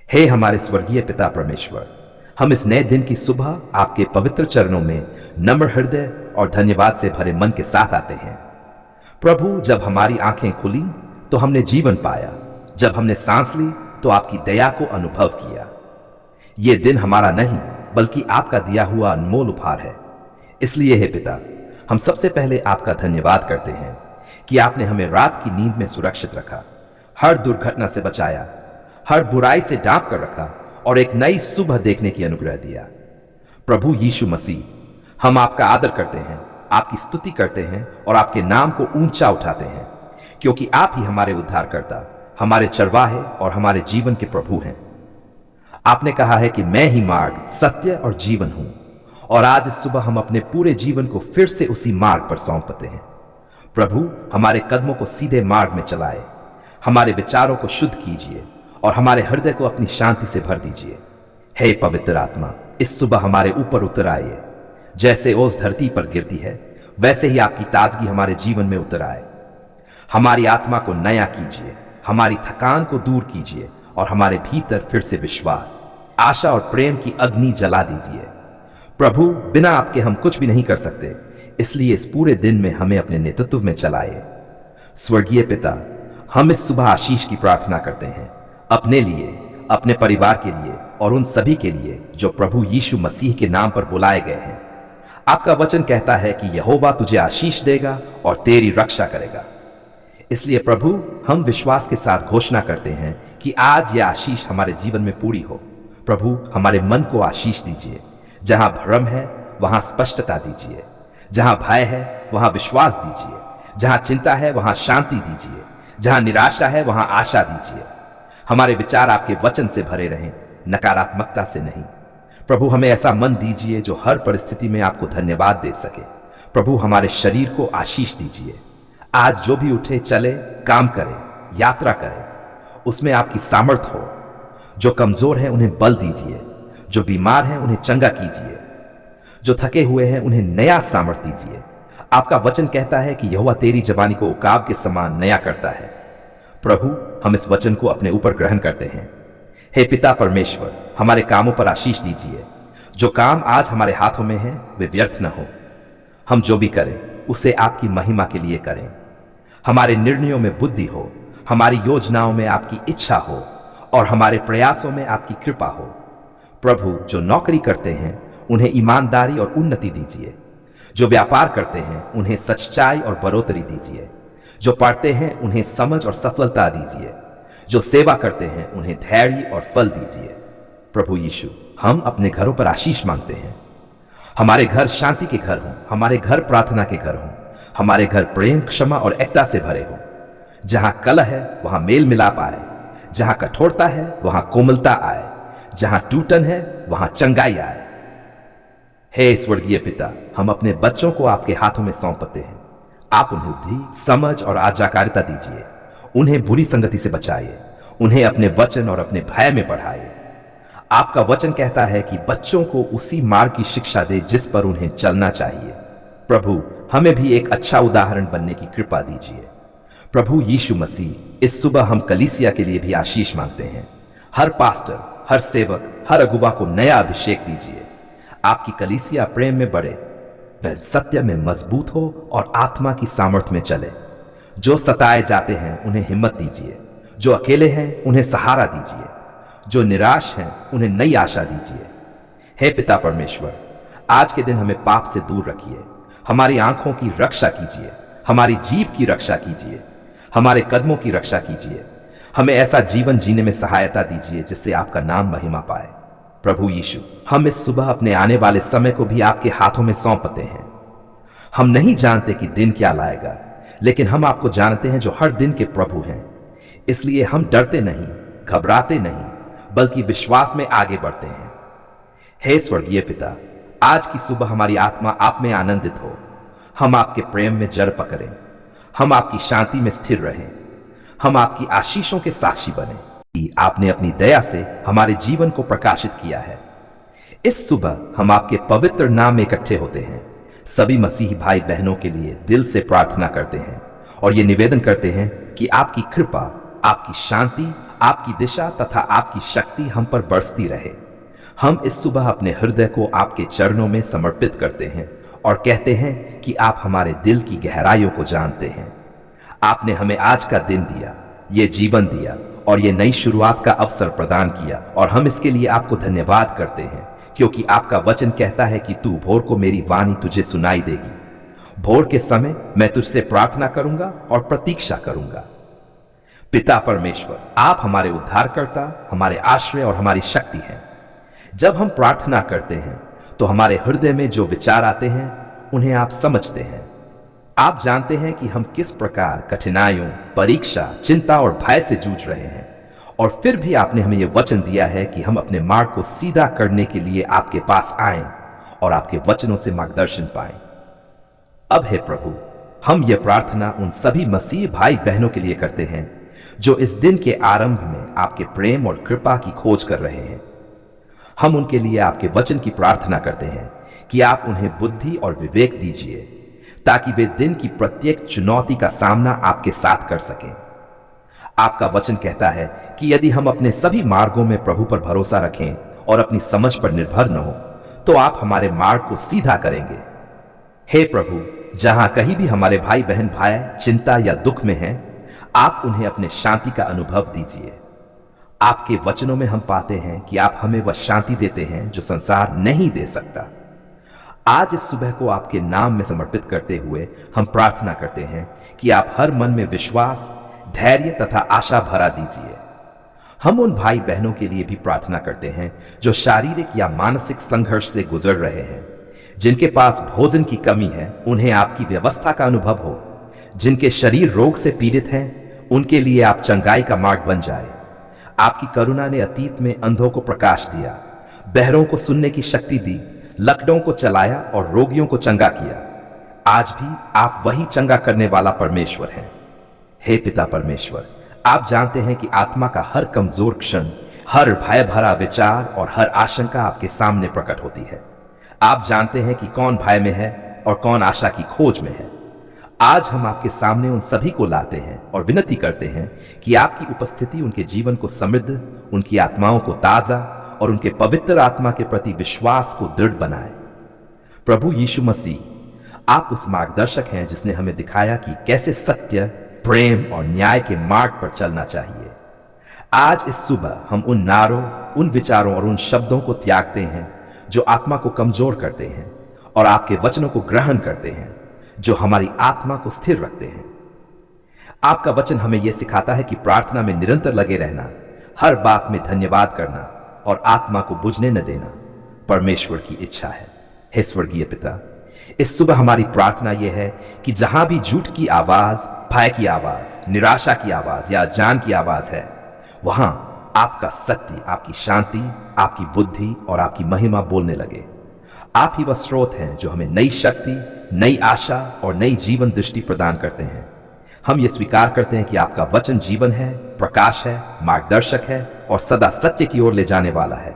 हे हमारे स्वर्गीय पिता परमेश्वर, हम इस नए दिन की सुबह आपके पवित्र चरणों में नम्र हृदय और धन्यवाद से भरे मन के साथ आते हैं। प्रभु, जब हमारी आंखें खुली तो हमने जीवन पाया, जब हमने सांस ली तो आपकी दया को अनुभव किया। ये दिन हमारा नहीं बल्कि आपका दिया हुआ अनमोल उपहार है। इसलिए हे पिता, हम सबसे पहले आपका धन्यवाद करते हैं कि आपने हमें रात की नींद में सुरक्षित रखा, हर दुर्घटना से बचाया, हर बुराई से ढांप कर रखा और एक नई सुबह देखने की अनुग्रह दिया। प्रभु यीशु मसीह, हम आपका आदर करते हैं, आपकी स्तुति करते हैं और आपके नाम को ऊंचा उठाते हैं, क्योंकि आप ही हमारे उद्धारकर्ता, हमारे चरवाहे और हमारे जीवन के प्रभु हैं। आपने कहा है कि मैं ही मार्ग, सत्य और जीवन हूं, और आज इस सुबह हम अपने पूरे जीवन को फिर से उसी मार्ग पर सौंपते हैं। प्रभु, हमारे कदमों को सीधे मार्ग में चलाए, हमारे विचारों को शुद्ध कीजिए और हमारे हृदय को अपनी शांति से भर दीजिए। हे पवित्र आत्मा, इस सुबह हमारे ऊपर उतर आइए। जैसे ओस धरती पर गिरती है, वैसे ही आपकी ताजगी हमारे जीवन में उतर आए। हमारी आत्मा को नया कीजिए, हमारी थकान को दूर कीजिए और हमारे भीतर फिर से विश्वास, आशा और प्रेम की अग्नि जला दीजिए। प्रभु, बिना आपके हम कुछ भी नहीं कर सकते, इसलिए इस पूरे दिन में हमें अपने नेतृत्व में चलाए। स्वर्गीय पिता, हम इस सुबह आशीष की प्रार्थना करते हैं, अपने लिए, अपने परिवार के लिए और उन सभी के लिए जो प्रभु यीशु मसीह के नाम पर बुलाए गए हैं। आपका वचन कहता है कि यहोवा तुझे आशीष देगा और तेरी रक्षा करेगा। इसलिए प्रभु, हम विश्वास के साथ घोषणा करते हैं कि आज यह आशीष हमारे जीवन में पूरी हो। प्रभु, हमारे मन को आशीष दीजिए। जहां भ्रम है वहां स्पष्टता दीजिए, जहां भय है वहां विश्वास दीजिए, जहां चिंता है वहां शांति दीजिए, जहां निराशा है वहां आशा दीजिए। हमारे विचार आपके वचन से भरे रहें, नकारात्मकता से नहीं। प्रभु, हमें ऐसा मन दीजिए जो हर परिस्थिति में आपको धन्यवाद दे सके। प्रभु, हमारे शरीर को आशीष दीजिए। आज जो भी उठे, चले, काम करे, यात्रा करे, उसमें आपकी सामर्थ हो। जो कमजोर है उन्हें बल दीजिए, जो बीमार है उन्हें चंगा कीजिए, जो थके हुए हैं उन्हें नया सामर्थ्य दीजिए। आपका वचन कहता है कि यहोवा तेरी जवानी को उकाब के समान नया करता है। प्रभु, हम इस वचन को अपने ऊपर ग्रहण करते हैं। हे पिता परमेश्वर, हमारे कामों पर आशीष दीजिए। जो काम आज हमारे हाथों में है वे व्यर्थ न हो। हम जो भी करें उसे आपकी महिमा के लिए करें। हमारे निर्णयों में बुद्धि हो, हमारी योजनाओं में आपकी इच्छा हो और हमारे प्रयासों में आपकी कृपा हो। प्रभु, जो नौकरी करते हैं उन्हें ईमानदारी और उन्नति दीजिए। जो व्यापार करते हैं उन्हें सच्चाई और बढ़ोतरी दीजिए। जो पढ़ते हैं उन्हें समझ और सफलता दीजिए। जो सेवा करते हैं उन्हें धैर्य और फल दीजिए। प्रभु यीशु, हम अपने घरों पर आशीष मांगते हैं। हमारे घर शांति के घर हों, हमारे घर प्रार्थना के घर हों, हमारे घर प्रेम, क्षमा और एकता से भरे हों। जहां कलह है वहां मेल मिलाप आए, जहां कठोरता है वहां कोमलता आए, जहां टूटन है वहां चंगाई आए। हे स्वर्गीय पिता, हम अपने बच्चों को आपके हाथों में सौंपते हैं। आप उन्हें बुद्धि, समझ और आज्ञाकारिता दीजिए। उन्हें बुरी संगति से बचाइए, उन्हें अपने वचन और अपने भय में बढ़ाइए। आपका वचन कहता है कि बच्चों को उसी मार्ग की शिक्षा दे जिस पर उन्हें चलना चाहिए। प्रभु, हमें भी एक अच्छा उदाहरण बनने की कृपा दीजिए। प्रभु यीशु मसीह, इस सुबह हम कलीसिया के लिए भी आशीष मांगते हैं। हर पास्टर, हर सेवक, हर अगुवा को नया अभिषेक दीजिए। आपकी कलीसिया प्रेम में बढ़े, वह सत्य में मजबूत हो और आत्मा की सामर्थ्य में चले। जो सताए जाते हैं उन्हें हिम्मत दीजिए, जो अकेले हैं उन्हें सहारा दीजिए, जो निराश हैं उन्हें नई आशा दीजिए। हे पिता परमेश्वर, आज के दिन हमें पाप से दूर रखिए। हमारी आंखों की रक्षा कीजिए, हमारी जीभ की रक्षा कीजिए, हमारे कदमों की रक्षा कीजिए। हमें ऐसा जीवन जीने में सहायता दीजिए जिससे आपका नाम महिमा पाए। प्रभु यीशु, हम इस सुबह अपने आने वाले समय को भी आपके हाथों में सौंपते हैं। हम नहीं जानते कि दिन क्या लाएगा, लेकिन हम आपको जानते हैं जो हर दिन के प्रभु हैं। इसलिए हम डरते नहीं, घबराते नहीं, बल्कि विश्वास में आगे बढ़ते हैं। हे स्वर्गीय पिता, आज की सुबह हमारी आत्मा आप में आनंदित हो। हम आपके प्रेम में जड़ पकड़ें, हम आपकी शांति में स्थिर रहें, हम आपकी आशीषों के साक्षी बने। आपने अपनी दया से हमारे जीवन को प्रकाशित किया है। इस सुबह हम आपके पवित्र नाम में इकट्ठे होते हैं। सभी मसीही भाई बहनों के लिए दिल से प्रार्थना करते हैं और ये निवेदन करते हैं कि आपकी कृपा, आपकी शांति, आपकी दिशा तथा आपकी शक्ति हम पर बरसती रहे। हम इस सुबह अपने हृदय को आपके चरणों में समर्पित करते हैं और कहते हैं कि आप हमारे दिल की गहराइयों को जानते हैं। आपने हमें आज का दिन दिया, ये जीवन दिया और ये नई शुरुआत का अवसर प्रदान किया, और हम इसके लिए आपको धन्यवाद करते हैं, क्योंकि आपका वचन कहता है कि तू भोर को मेरी वाणी तुझे सुनाई देगी। भोर के समय मैं तुझसे प्रार्थना करूंगा और प्रतीक्षा करूंगा। पिता परमेश्वर, आप हमारे उद्धारकर्ता, हमारे आश्रय और हमारी शक्ति हैं। जब हम प्रार्थना करते हैं तो हमारे हृदय में जो विचार आते हैं उन्हें आप समझते हैं। आप जानते हैं कि हम किस प्रकार कठिनाइयों, परीक्षा, चिंता और भय से जूझ रहे हैं, और फिर भी आपने हमें यह वचन दिया है कि हम अपने मार्ग को सीधा करने के लिए आपके पास आएं और आपके वचनों से मार्गदर्शन पाएं। अब हे प्रभु, हम यह प्रार्थना उन सभी मसीह भाई बहनों के लिए करते हैं जो इस दिन के आरंभ में आपके प्रेम और कृपा की खोज कर रहे हैं। हम उनके लिए आपके वचन की प्रार्थना करते हैं कि आप उन्हें बुद्धि और विवेक दीजिए, ताकि वे दिन की प्रत्येक चुनौती का सामना आपके साथ कर सकें। आपका वचन कहता है कि यदि हम अपने सभी मार्गों में प्रभु पर भरोसा रखें और अपनी समझ पर निर्भर न हो, तो आप हमारे मार्ग को सीधा करेंगे। हे प्रभु, जहां कहीं भी हमारे भाई बहन भय, चिंता या दुख में हैं, आप उन्हें अपने शांति का अनुभव दीजिए। आपके वचनों में हम पाते हैं कि आप हमें वह शांति देते हैं जो संसार नहीं दे सकता। आज इस सुबह को आपके नाम में समर्पित करते हुए हम प्रार्थना करते हैं कि आप हर मन में विश्वास, धैर्य तथा आशा भरा दीजिए। हम उन भाई बहनों के लिए भी प्रार्थना करते हैं जो शारीरिक या मानसिक संघर्ष से गुजर रहे हैं, जिनके पास भोजन की कमी है, उन्हें आपकी व्यवस्था का अनुभव हो। जिनके शरीर रोग से पीड़ित हैं, उनके लिए आप चंगाई का मार्ग बन जाए। आपकी करुणा ने अतीत में अंधों को प्रकाश दिया, बहरों को सुनने की शक्ति दी, लकड़ों को चलाया और रोगियों को चंगा किया। आज भी आप वही चंगा करने वाला परमेश्वर हैं। हे पिता परमेश्वर, आप जानते हैं कि आत्मा का हर कमजोर क्षण, हर भय भरा विचार और हर आशंका आपके सामने प्रकट होती है। आप जानते हैं कि कौन भय में है और कौन आशा की खोज में है। आज हम आपके सामने उन सभी को लाते हैं और विनती करते हैं कि आपकी उपस्थिति उनके जीवन को समृद्ध, उनकी आत्माओं को ताजा और उनके पवित्र आत्मा के प्रति विश्वास को दृढ़ बनाए। प्रभु यीशु मसीह, आप उस मार्गदर्शक हैं जिसने हमें दिखाया कि कैसे सत्य, प्रेम और न्याय के मार्ग पर चलना चाहिए। आज इस सुबह हम उन नारों, उन विचारों और उन शब्दों को त्यागते हैं जो आत्मा को कमजोर करते हैं, और आपके वचनों को ग्रहण करते हैं जो हमारी आत्मा को स्थिर रखते हैं। आपका वचन हमें यह सिखाता है कि प्रार्थना में निरंतर लगे रहना, हर बात में धन्यवाद करना और आत्मा को बुझने न देना परमेश्वर की इच्छा है। हे स्वर्गीय पिता, इस सुबह हमारी प्रार्थना यह है कि जहां भी झूठ की आवाज, भय की आवाज, निराशा की आवाज या अज्ञान की आवाज है, वहां आपका सत्य, आपकी शांति, आपकी बुद्धि और आपकी महिमा बोलने लगे। आप ही वह स्रोत हैं जो हमें नई शक्ति, नई आशा और नई जीवन दृष्टि प्रदान करते हैं। हम ये स्वीकार करते हैं कि आपका वचन जीवन है, प्रकाश है, मार्गदर्शक है और सदा सत्य की ओर ले जाने वाला है।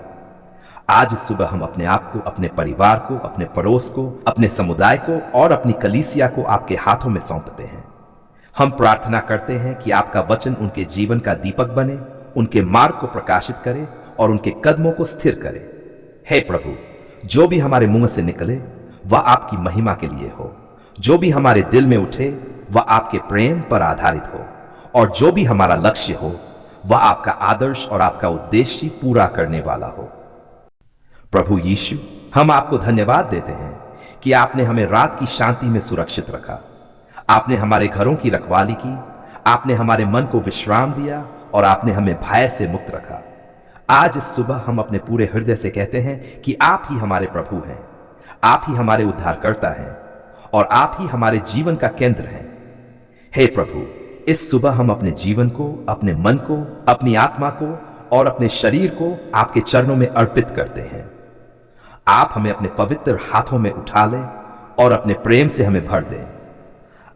आज इस सुबह हम अपने आप को, अपने परिवार को, अपने पड़ोस को, अपने समुदाय को और अपनी कलीसिया को आपके हाथों में सौंपते हैं। हम प्रार्थना करते हैं कि आपका वचन उनके जीवन का दीपक बने, उनके मार्ग को प्रकाशित करे और उनके कदमों को स्थिर करे। हे प्रभु, जो भी हमारे मुंह से निकले वह आपकी महिमा के लिए हो, जो भी हमारे दिल में उठे वह आपके प्रेम पर आधारित हो, और जो भी हमारा लक्ष्य हो वह आपका आदर्श और आपका उद्देश्य पूरा करने वाला हो। प्रभु यीशु, हम आपको धन्यवाद देते हैं कि आपने हमें रात की शांति में सुरक्षित रखा। आपने हमारे घरों की रखवाली की, आपने हमारे मन को विश्राम दिया और आपने हमें भय से मुक्त रखा। आज इस सुबह हम अपने पूरे हृदय से कहते हैं कि आप ही हमारे प्रभु हैं, आप ही हमारे उद्धारकर्ता हैं और आप ही हमारे जीवन का केंद्र हैं। हे प्रभु, इस सुबह हम अपने जीवन को, अपने मन को, अपनी आत्मा को और अपने शरीर को आपके चरणों में अर्पित करते हैं। आप हमें अपने पवित्र हाथों में उठा लें और अपने प्रेम से हमें भर दें।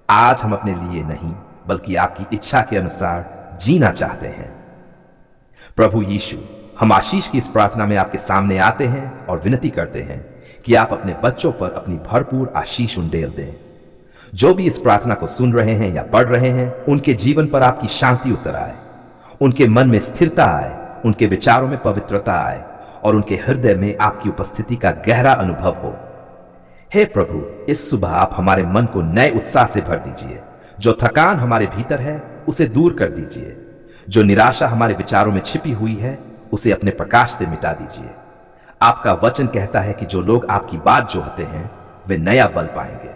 आज हम अपने लिए नहीं बल्कि आपकी इच्छा के अनुसार जीना चाहते हैं। प्रभु यीशु, हम आशीष की इस प्रार्थना में आपके सामने आते हैं और विनती करते हैं कि आप अपने बच्चों पर अपनी भरपूर आशीष उंडेल दें। जो भी इस प्रार्थना को सुन रहे हैं या पढ़ रहे हैं, उनके जीवन पर आपकी शांति उतर आए, उनके मन में स्थिरता आए, उनके विचारों में पवित्रता आए और उनके हृदय में आपकी उपस्थिति का गहरा अनुभव हो। हे प्रभु, इस सुबह आप हमारे मन को नए उत्साह से भर दीजिए। जो थकान हमारे भीतर है उसे दूर कर दीजिए। जो निराशा हमारे विचारों में छिपी हुई है उसे अपने प्रकाश से मिटा दीजिए। आपका वचन कहता है कि जो लोग आपकी बात जोहते हैं वे नया बल पाएंगे।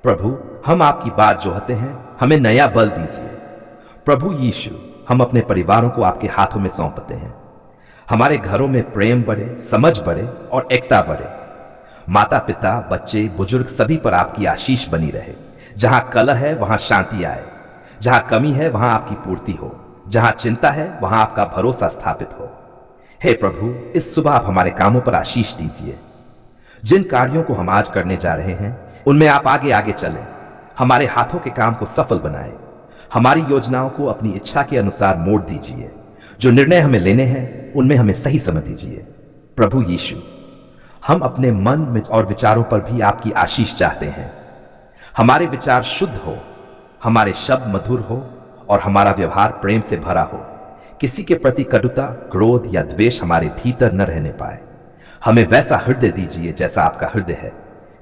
प्रभु, हम आपकी बात जोहते हैं, हमें नया बल दीजिए। प्रभु यीशु, हम अपने परिवारों को आपके हाथों में सौंपते हैं। हमारे घरों में प्रेम बढ़े, समझ बढ़े और एकता बढ़े। माता पिता, बच्चे, बुजुर्ग सभी पर आपकी आशीष बनी रहे। जहां कलह है वहां शांति आए, जहां कमी है वहां आपकी पूर्ति हो, जहां चिंता है वहां आपका भरोसा स्थापित हो। हे प्रभु, इस सुबह आप हमारे कामों पर आशीष दीजिए। जिन कार्यों को हम आज करने जा रहे हैं उनमें आप आगे आगे चलें। हमारे हाथों के काम को सफल बनाएं। हमारी योजनाओं को अपनी इच्छा के अनुसार मोड़ दीजिए। जो निर्णय हमें लेने हैं उनमें हमें सही समझ दीजिए। प्रभु यीशु, हम अपने मन में और विचारों पर भी आपकी आशीष चाहते हैं। हमारे विचार शुद्ध हो, हमारे शब्द मधुर हो और हमारा व्यवहार प्रेम से भरा हो। किसी के प्रति कटुता, क्रोध या द्वेष हमारे भीतर न रहने पाए। हमें वैसा हृदय दीजिए जैसा आपका हृदय है।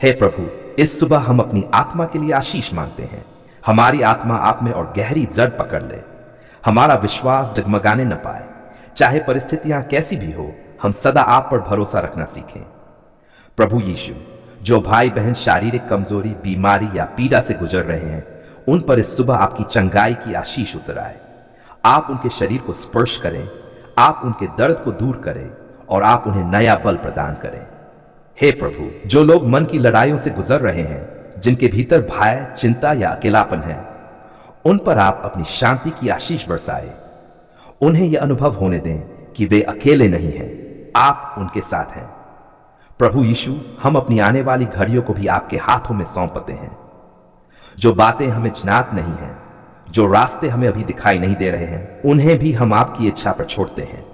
हे प्रभु, इस सुबह हम अपनी आत्मा के लिए आशीष मांगते हैं। हमारी आत्मा आप में और गहरी जड़ पकड़ ले। हमारा विश्वास डगमगाने न पाए। चाहे परिस्थितियां कैसी भी हो, हम सदा आप पर भरोसा रखना सीखें। प्रभु यीशु, जो भाई बहन शारीरिक कमजोरी, बीमारी या पीड़ा से गुजर रहे हैं उन पर इस सुबह आपकी चंगाई की आशीष उतर आए। आप उनके शरीर को स्पर्श करें, आप उनके दर्द को दूर करें और आप उन्हें नया बल प्रदान करें। हे प्रभु, जो लोग मन की लड़ाइयों से गुजर रहे हैं, जिनके भीतर भय, चिंता या अकेलापन है, उन पर आप अपनी शांति की आशीष बरसाए। उन्हें यह अनुभव होने दें कि वे अकेले नहीं हैं, आप उनके साथ हैं। प्रभु यीशु, हम अपनी आने वाली घड़ियों को भी आपके हाथों में सौंपते हैं। जो बातें हमें ज्ञात नहीं हैं, जो रास्ते हमें अभी दिखाई नहीं दे रहे हैं, उन्हें भी हम आपकी इच्छा पर छोड़ते हैं।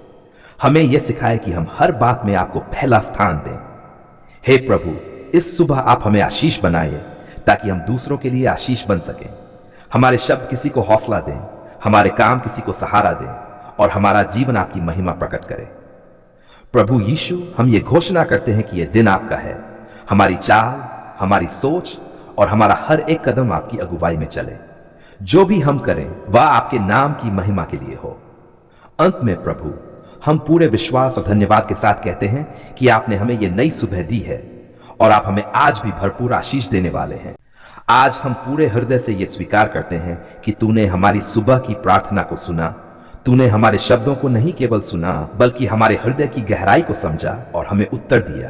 हमें यह सिखाए कि हम हर बात में आपको पहला स्थान दें। हे प्रभु, इस सुबह आप हमें आशीष बनाइए ताकि हम दूसरों के लिए आशीष बन सकें। हमारे शब्द किसी को हौसला दें, हमारे काम किसी को सहारा दें और हमारा जीवन आपकी महिमा प्रकट करे। प्रभु यीशु, हम ये घोषणा करते हैं कि यह दिन आपका है। हमारी चाल, हमारी सोच और हमारा हर एक कदम आपकी अगुवाई में चले। जो भी हम करें वह आपके नाम की महिमा के लिए हो। अंत में प्रभु, हम पूरे विश्वास और धन्यवाद के साथ कहते हैं कि आपने हमें यह नई सुबह दी है और आप हमें आज भी भरपूर आशीष देने वाले हैं। आज हम पूरे हृदय से यह स्वीकार करते हैं कि तूने हमारी सुबह की प्रार्थना को सुना। तूने हमारे शब्दों को नहीं केवल सुना बल्कि हमारे हृदय की गहराई को समझा और हमें उत्तर दिया।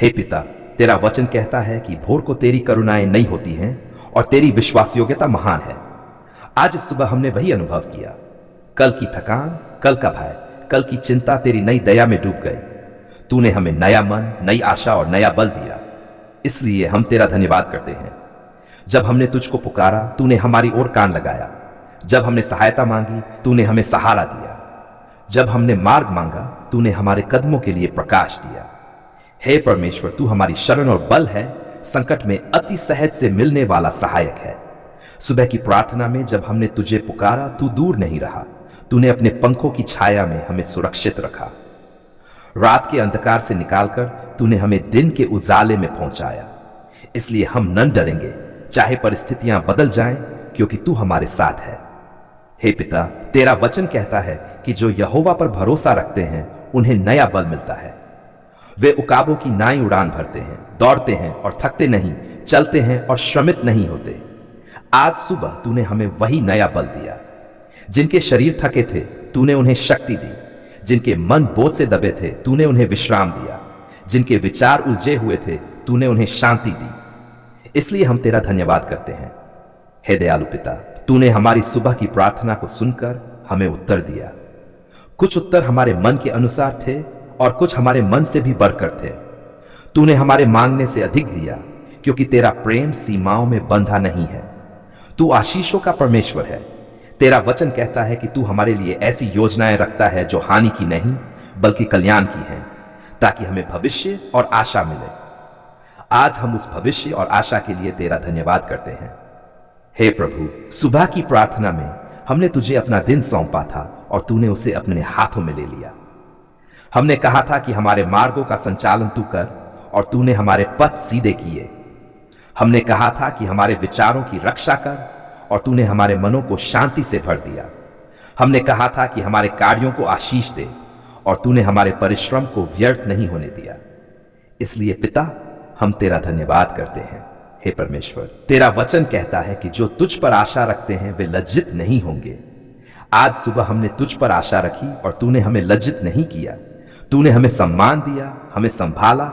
हे पिता, तेरा वचन कहता है कि भोर को तेरी करुणाएं नई होती हैं और तेरी विश्वास योग्यता महान है। आज इस सुबह हमने वही अनुभव किया। कल की थकान, कल का भय, कल की चिंता तेरी नई दया में डूब गई। तूने हमें नया मन, नई आशा और नया बल दिया। इसलिए हम तेरा धन्यवाद करते हैं। जब हमने तुझको पुकारा, तूने हमारी ओर कान लगाया। जब हमने सहायता मांगी, तूने हमें सहारा दिया। जब हमने मार्ग मांगा, तूने हमारे कदमों के लिए प्रकाश दिया। हे परमेश्वर, तू हमारी शरण और बल है, संकट में अति सहज से मिलने वाला सहायक है। सुबह की प्रार्थना में जब हमने तुझे पुकारा, तू दूर नहीं रहा। तूने अपने पंखों की छाया में हमें सुरक्षित रखा। रात के अंधकार से निकालकर तूने हमें दिन के उजाले में पहुंचाया। इसलिए हम न डरेंगे, चाहे परिस्थितियां बदल जाएं, क्योंकि तू हमारे साथ है। हे पिता, तेरा वचन कहता है कि जो यहोवा पर भरोसा रखते हैं उन्हें नया बल मिलता है। वे उकाबों की नाई उड़ान भरते हैं, दौड़ते हैं और थकते नहीं, चलते हैं और श्रमित नहीं होते। आज सुबह तूने हमें वही नया बल दिया। जिनके शरीर थके थे, तूने उन्हें शक्ति दी। जिनके मन बोझ से दबे थे, तूने उन्हें विश्राम दिया। जिनके विचार उलझे हुए थे, तूने उन्हें शांति दी। इसलिए हम तेरा धन्यवाद करते हैं। हे दयालु पिता, तूने हमारी सुबह की प्रार्थना को सुनकर हमें उत्तर दिया। कुछ उत्तर हमारे मन के अनुसार थे और कुछ हमारे मन से भी बढ़कर थे। तूने हमारे मांगने से अधिक दिया, क्योंकि तेरा प्रेम सीमाओं में बंधा नहीं है। तू आशीषों का परमेश्वर है। तेरा वचन कहता है कि तू हमारे लिए ऐसी योजनाएं रखता है जो हानि की नहीं बल्कि कल्याण की हैं, ताकि हमें भविष्य और आशा मिले। आज हम उस भविष्य और आशा के लिए तेरा धन्यवाद करते हैं। हे प्रभु, सुबह की प्रार्थना में हमने तुझे अपना दिन सौंपा था और तूने उसे अपने हाथों में ले लिया। हमने कहा था कि हमारे मार्गों का संचालन तू कर और तूने हमारे पथ सीधे किए। हमने कहा था कि हमारे विचारों की रक्षा कर और तूने हमारे मनों को शांति से भर दिया। हमने कहा था कि हमारे कार्यों को आशीष दे और तूने हमारे परिश्रम को व्यर्थ नहीं होने दिया। इसलिए पिता, हम तेरा धन्यवाद करते हैं। हे परमेश्वर, तेरा वचन कहता है कि जो तुझ पर आशा रखते हैं वे लज्जित नहीं होंगे। आज सुबह हमने तुझ पर आशा रखी और तूने हमें लज्जित नहीं किया। तूने हमें सम्मान दिया, हमें संभाला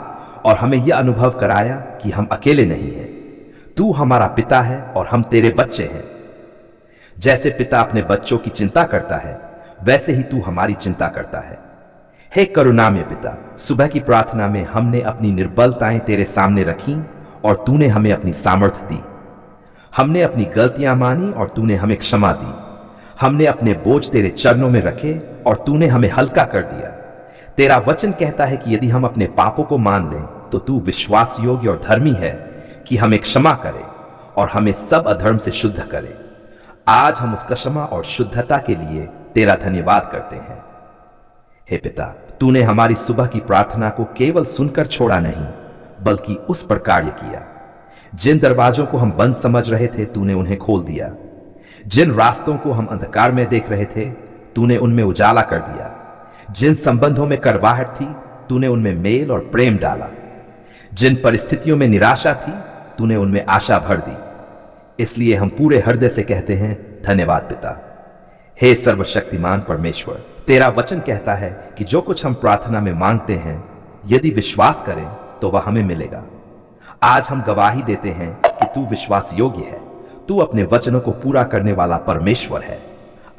और हमें यह अनुभव कराया कि हम अकेले नहीं हैं। तू हमारा पिता है और हम तेरे बच्चे हैं। जैसे पिता अपने बच्चों की चिंता करता है, वैसे ही तू हमारी चिंता करता है। हे करुणामय पिता, सुबह की प्रार्थना में हमने अपनी निर्बलताएं तेरे सामने रखी और तूने हमें अपनी सामर्थ्य दी। हमने अपनी गलतियां मानी और तूने हमें क्षमा दी। हमने अपने बोझ तेरे चरणों में रखे और तूने हमें हल्का कर दिया। तेरा वचन कहता है कि यदि हम अपने पापों को मान लें तो तू विश्वास योग्य और धर्मी है कि हमें क्षमा करे और हमें सब अधर्म से शुद्ध करे। आज हम उस क्षमा और शुद्धता के लिए तेरा धन्यवाद करते हैं। हे पिता, तूने हमारी सुबह की प्रार्थना को केवल सुनकर छोड़ा नहीं, बल्कि उस पर कार्य किया। जिन दरवाजों को हम बंद समझ रहे थे, तूने उन्हें खोल दिया। जिन रास्तों को हम अंधकार में देख रहे थे, तूने उनमें उजाला कर दिया। जिन संबंधों में कड़वाहट थी, तूने उनमें मेल और प्रेम डाला। जिन परिस्थितियों में निराशा थी, तूने उनमें आशा भर दी। इसलिए हम पूरे हृदय से कहते हैं, धन्यवाद पिता। हे सर्वशक्तिमान परमेश्वर, तेरा वचन कहता है कि जो कुछ हम प्रार्थना में मांगते हैं, यदि विश्वास करें तो वह हमें मिलेगा। आज हम गवाही देते हैं कि तू विश्वास योग्य है। तू अपने वचनों को पूरा करने वाला परमेश्वर है।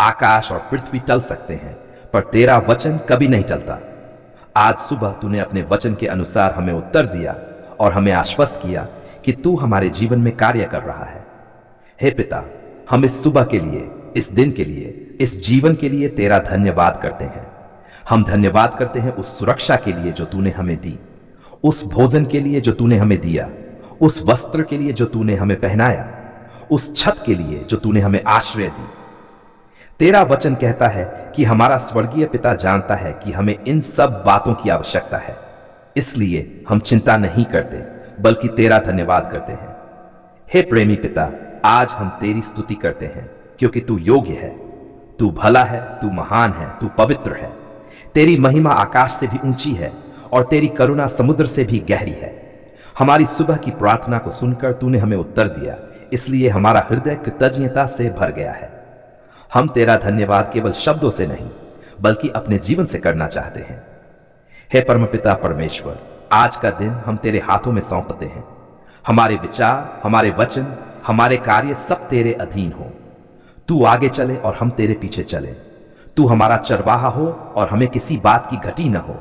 आकाश और पृथ्वी टल सकते हैं, पर तेरा वचन कभी नहीं टलता। आज सुबह तूने अपने वचन के अनुसार हमें उत्तर दिया और हमें आश्वस्त किया कि तू हमारे जीवन में कार्य कर रहा है। हे पिता, हम इस सुबह के लिए, इस दिन के लिए, इस जीवन के लिए तेरा धन्यवाद करते हैं। हम धन्यवाद करते हैं उस सुरक्षा के लिए जो तूने हमें दी, उस भोजन के लिए जो तूने हमें दिया, उस वस्त्र के लिए जो तूने हमें पहनाया, उस छत के लिए जो तूने हमें आश्रय दी। तेरा वचन कहता है कि हमारा स्वर्गीय पिता जानता है कि हमें इन सब बातों की आवश्यकता है। इसलिए हम चिंता नहीं करते, बल्कि तेरा धन्यवाद करते हैं। हे प्रेमी पिता, आज हम तेरी स्तुति करते हैं क्योंकि तू योग्य है, तू भला है, तू महान है, तू पवित्र है। तेरी महिमा आकाश से भी ऊंची है और तेरी करुणा समुद्र से भी गहरी है। हमारी सुबह की प्रार्थना को सुनकर तूने हमें उत्तर दिया, इसलिए हमारा हृदय कृतज्ञता से भर गया है। हम तेरा धन्यवाद केवल शब्दों से नहीं, बल्कि अपने जीवन से करना चाहते हैं। हे परमपिता परमेश्वर, आज का दिन हम तेरे हाथों में सौंपते हैं। हमारे विचार, हमारे वचन, हमारे कार्य सब तेरे अधीन हो। तू आगे चले और हम तेरे पीछे चले। तू हमारा चरवाहा हो और हमें किसी बात की घटी न हो।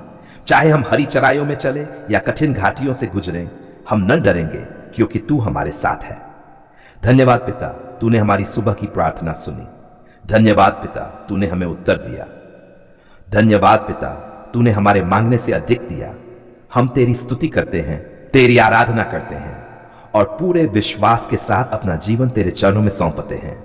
चाहे हम हरी चराइयों में चले या कठिन घाटियों से गुजरें, हम न डरेंगे क्योंकि तू हमारे साथ है। धन्यवाद पिता, तूने हमारी सुबह की प्रार्थना सुनी। धन्यवाद पिता, तूने हमें उत्तर दिया। धन्यवाद पिता, तूने हमारे मांगने से अधिक दिया। हम तेरी स्तुति करते हैं, तेरी आराधना करते हैं और पूरे विश्वास के साथ अपना जीवन तेरे चरणों में सौंपते हैं।